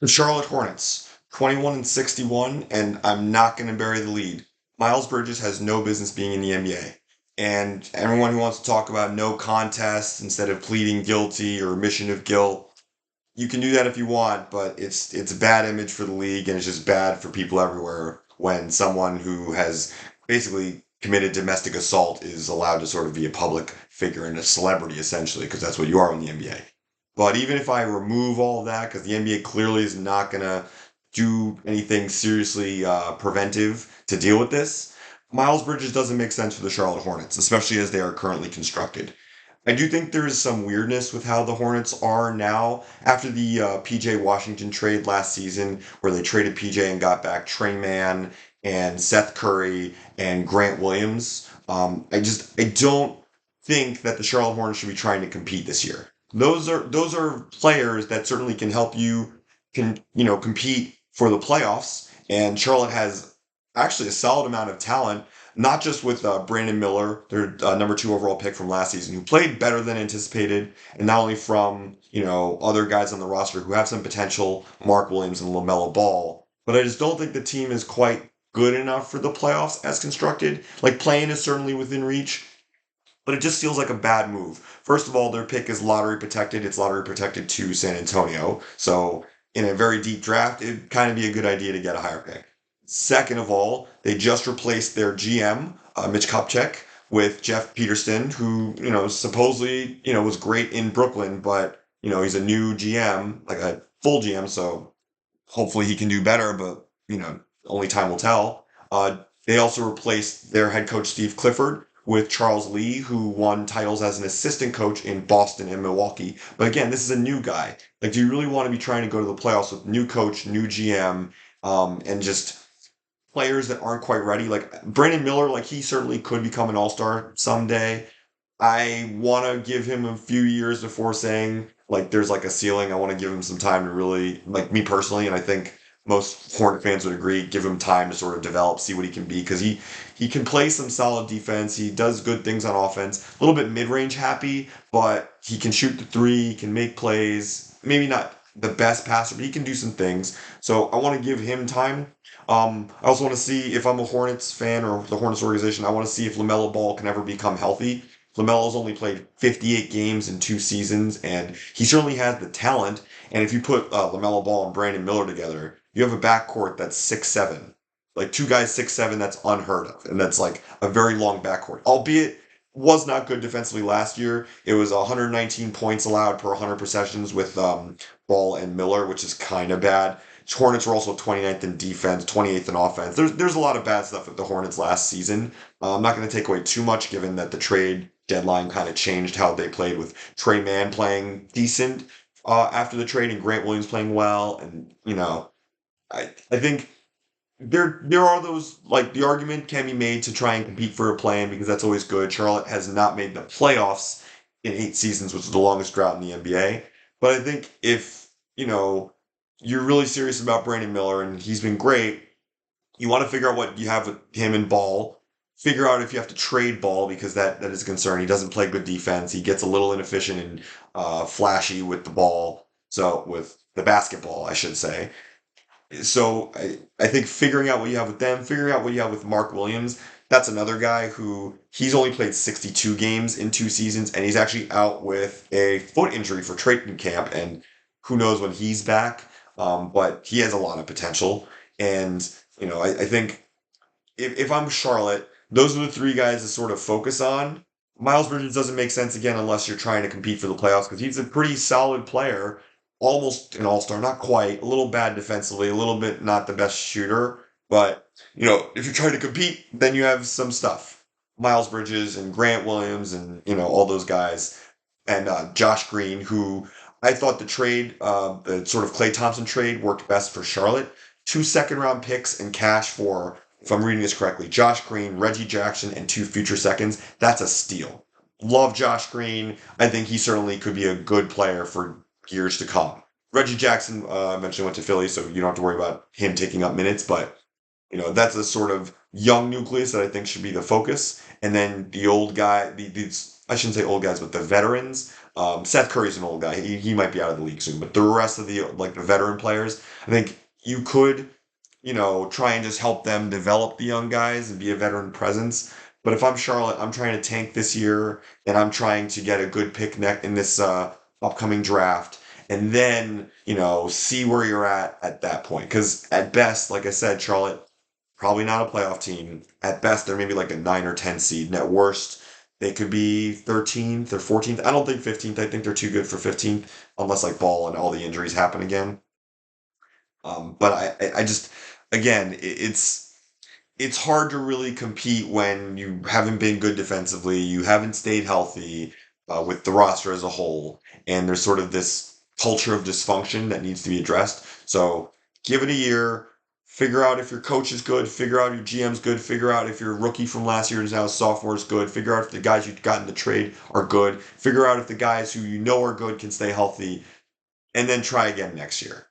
The Charlotte Hornets, 21 and 61, and I'm not going to bury the lead. Miles Bridges has no business being in the NBA. And everyone who wants to talk about no contest instead of pleading guilty or admission of guilt, you can do that if you want, but it's a bad image for the league and it's just bad for people everywhere when someone who has basically committed domestic assault is allowed to sort of be a public figure and a celebrity essentially, because that's what you are in the NBA. But even if I remove all of that, because the NBA clearly is not going to do anything seriously preventive to deal with this, Miles Bridges doesn't make sense for the Charlotte Hornets, especially as they are currently constructed. I do think there is some weirdness with how the Hornets are now after the PJ Washington trade last season, where they traded PJ and got back Trey Mann and Seth Curry and Grant Williams. I don't think that the Charlotte Hornets should be trying to compete this year. Those are players that certainly can help you compete for the playoffs. And Charlotte has actually a solid amount of talent, not just with Brandon Miller, their number two overall pick from last season, who played better than anticipated, and not only from other guys on the roster who have some potential, Mark Williams and LaMelo Ball, but I just don't think the team is quite good enough for the playoffs as constructed. Like playing is certainly within reach, but it just feels like a bad move. First of all, their pick is lottery protected. It's lottery protected to San Antonio. So in a very deep draft, it'd kind of be a good idea to get a higher pick. Second of all, they just replaced their GM, Mitch Kupchak, with Jeff Peterson, who, supposedly, was great in Brooklyn, but, he's a new GM, like a full GM, so hopefully he can do better, but, only time will tell. They also replaced their head coach, Steve Clifford, with Charles Lee, who won titles as an assistant coach in Boston and Milwaukee. But again, this is a new guy. Like, do you really want to be trying to go to the playoffs with new coach, new GM, and just players that aren't quite ready? Like Brandon Miller, like he certainly could become an all-star someday. I want to give him a few years before saying like there's like a ceiling. I want to give him some time to really like me personally, and I think most Hornet fans would agree. Give him time to sort of develop, see what he can be, because he can play some solid defense. He does good things on offense. A little bit mid-range happy, but he can shoot the three. He can make plays. Maybe not the best passer, but he can do some things. So I want to give him time. I also want to see if I'm a Hornets fan or the Hornets organization. I want to see if LaMelo Ball can ever become healthy. LaMelo's only played 58 games in 2 seasons, and he certainly has the talent. And if you put LaMelo Ball and Brandon Miller together, you have a backcourt that's 6'7". Like two guys 6'7", that's unheard of, and that's like a very long backcourt. Albeit was not good defensively last year. It was 119 points allowed per 100 possessions with Ball and Miller, which is kind of bad. Hornets were also 29th in defense, 28th in offense. There's a lot of bad stuff with the Hornets last season. I'm not going to take away too much, given that the trade deadline kind of changed how they played, with Trey Mann playing decent after the trade and Grant Williams playing well. And I think there are those, like, the argument can be made to try and compete for a play-in because that's always good. Charlotte has not made the playoffs in 8 seasons, which is the longest drought in the NBA. But I think if you're really serious about Brandon Miller and he's been great, you want to figure out what you have with him and Ball. Figure out if you have to trade Ball, because that is a concern. He doesn't play good defense. He gets a little inefficient and flashy with the ball. So with the basketball, I should say. So I think figuring out what you have with them, figuring out what you have with Mark Williams, that's another guy who he's only played 62 games in 2 seasons, and he's actually out with a foot injury for training camp, and who knows when he's back. But he has a lot of potential, and I think if I'm Charlotte, those are the three guys to sort of focus on. Miles Bridges doesn't make sense again unless you're trying to compete for the playoffs, because he's a pretty solid player, almost an all-star, not quite, a little bad defensively, a little bit not the best shooter, but if you're trying to compete, then you have some stuff. Miles Bridges and Grant Williams and all those guys, and Josh Green, who I thought the sort of Klay Thompson trade worked best for Charlotte. 2 second-round picks and cash for, if I'm reading this correctly, Josh Green, Reggie Jackson, and 2 future seconds. That's a steal. Love Josh Green. I think he certainly could be a good player for years to come. Reggie Jackson eventually went to Philly, so you don't have to worry about him taking up minutes, but that's a sort of young nucleus that I think should be the focus. And then the old guy, I shouldn't say old guys, but the veterans. Seth Curry's an old guy. He might be out of the league soon, but the rest of the veteran players, I think you could, try and just help them develop the young guys and be a veteran presence. But if I'm Charlotte, I'm trying to tank this year, and I'm trying to get a good pick in this upcoming draft, and then see where you're at that point. Because at best, like I said, Charlotte probably not a playoff team. At best, they're maybe like a 9 or 10 seed, and at worst, they could be 13th or 14th. I don't think 15th. I think they're too good for 15th, unless like Ball and all the injuries happen again. But I just, again, it's hard to really compete when you haven't been good defensively, you haven't stayed healthy with the roster as a whole, and there's sort of this culture of dysfunction that needs to be addressed. So give it a year, figure out if your coach is good, figure out your GM's good, figure out if your rookie from last year is now a sophomore is good, figure out if the guys you got in the trade are good, figure out if the guys who you know are good can stay healthy, and then try again next year.